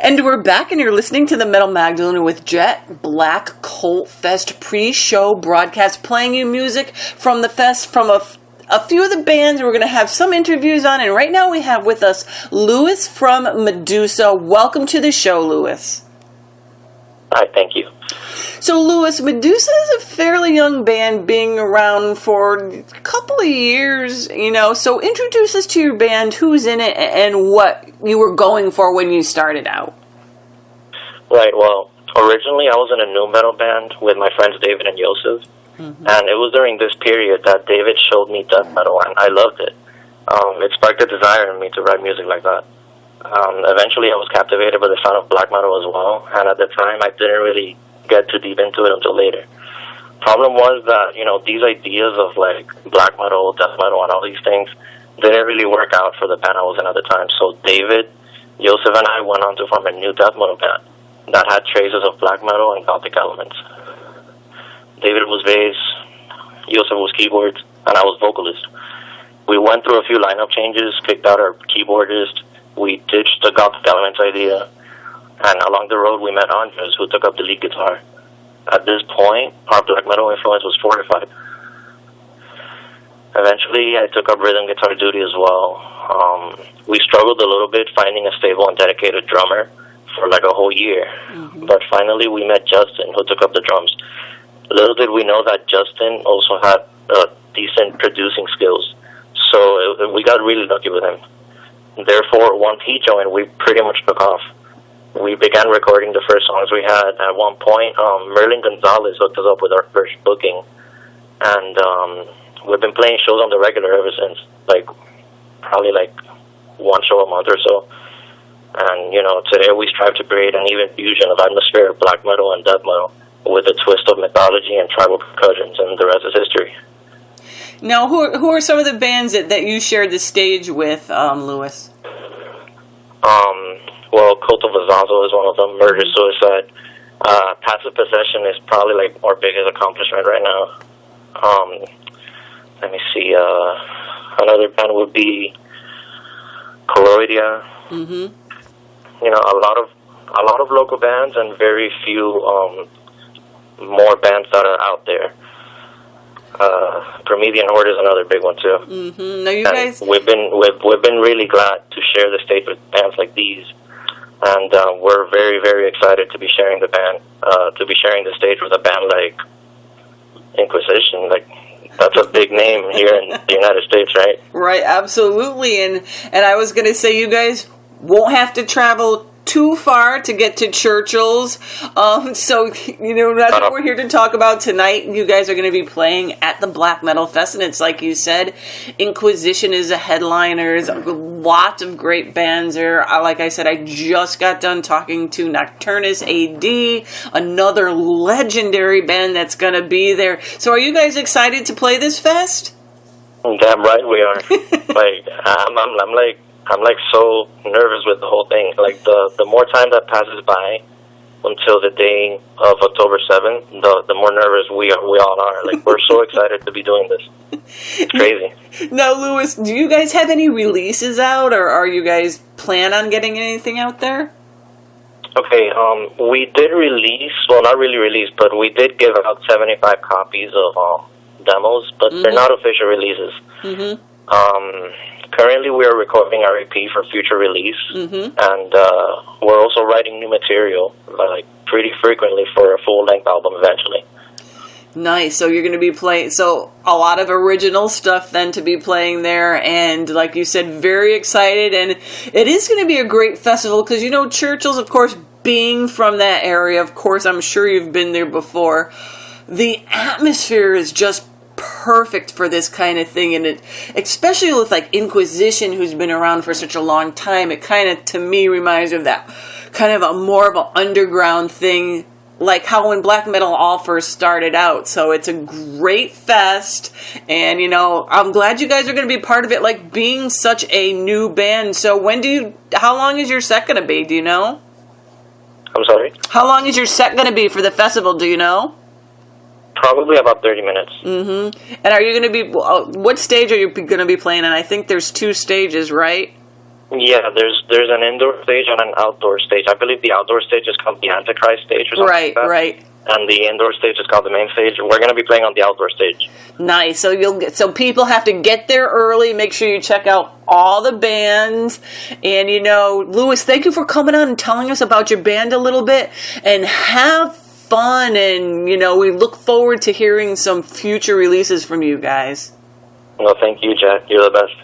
And we're back, and you're listening to the Metal Magdalene with Jet Black Kvlt Fest pre-show broadcast, playing you music from the fest from a few of the bands we're going to have some interviews on. And right now we have with us Luis from Maedusa. Welcome to the show, Luis. Hi, thank you. So, Luis, Maedusa is a fairly young band, being around for a couple of years, so introduce us to your band, who's in it, and what you were going for when you started out. Right, well, originally I was in a nu metal band with my friends David and Joseph, and it was during this period that David showed me death metal, and I loved it. It sparked a desire in me to write music like that. Eventually I was captivated by the sound of black metal as well, and at the time I didn't really get too deep into it until later. Problem was that, these ideas of like black metal, death metal, and all these things didn't really work out for the band I was in at the time. So David, Joseph, and I went on to form a new death metal band that had traces of black metal and gothic elements. David was bass, Joseph was keyboards, and I was vocalist. We went through a few lineup changes, kicked out our keyboardist, we ditched the gothic elements idea, and along the road we met Andres, who took up the lead guitar. At this point, our black metal influence was fortified. Eventually, I took up rhythm guitar duty as well. We struggled a little bit finding a stable and dedicated drummer for like a whole year. But finally, we met Justin, who took up the drums. Little did we know that Justin also had decent producing skills. So we got really lucky with him. Therefore, once he joined, we pretty much took off. We began recording the first songs we had. At one point, Merlin Gonzalez hooked us up with our first booking. And we've been playing shows on the regular ever since. Probably one show a month or so. And, today we strive to create an even fusion of atmosphere of black metal and death metal with a twist of mythology and tribal percussions, and the rest is history. Now, who are some of the bands that you shared the stage with, Luis? Well, Cult of Azazel is one of them. Murder Suicide. Passive Possession is probably our biggest accomplishment right now. Let me see. Another band would be Colloidia. A lot of local bands and very few more bands that are out there. Promethean Horde is another big one too. Now you guys, we've been really glad to share the stage with bands like these, and we're very, very excited to be sharing the stage with a band like Inquisition. That's a big name here in the United States, right? Right, absolutely. And I was going to say, you guys won't have to travel too far to get to Churchill's. That's what we're here to talk about tonight. You guys are going to be playing at the Black Metal Fest, and it's like you said, Inquisition is a headliner. There's lots of great bands there. Like I said, I just got done talking to Nocturnus AD, another legendary band that's going to be there. So are you guys excited to play this fest? Damn right we are. I'm so nervous with the whole thing. The more time that passes by until the day of October 7th, the more nervous we all are. We're so excited to be doing this. It's crazy. Now, Luis, do you guys have any releases out, or are you guys plan on getting anything out there? Okay, we did release, well, not really release, but we did give out 75 copies of demos, but they're not official releases. Currently, we are recording our EP for future release, and we're also writing new material, pretty frequently for a full-length album eventually. Nice. So you're going to be playing, so a lot of original stuff then to be playing there, and like you said, very excited, and it is going to be a great festival, because Churchill's, of course, being from that area, of course, I'm sure you've been there before. The atmosphere is just perfect for this kind of thing, and it, especially with Inquisition, who's been around for such a long time, it kind of, to me, reminds me of that kind of a more of an underground thing, like how when black metal all first started out. So it's a great fest, and I'm glad you guys are going to be part of it, being such a new band. So how long is your set going to be, do you know? I'm sorry? How long is your set going to be for the festival, do you know? Probably about 30 minutes. And are you going to be, what stage are you going to be playing on? I think there's 2 stages, right? Yeah, there's an indoor stage and an outdoor stage. I believe the outdoor stage is called the Antichrist stage or something like that. Right. And the indoor stage is called the main stage. We're going to be playing on the outdoor stage. Nice. So people have to get there early. Make sure you check out all the bands. And Luis, thank you for coming on and telling us about your band a little bit. And have fun. And we look forward to hearing some future releases from you guys. Well, thank you, Jack. You're the best.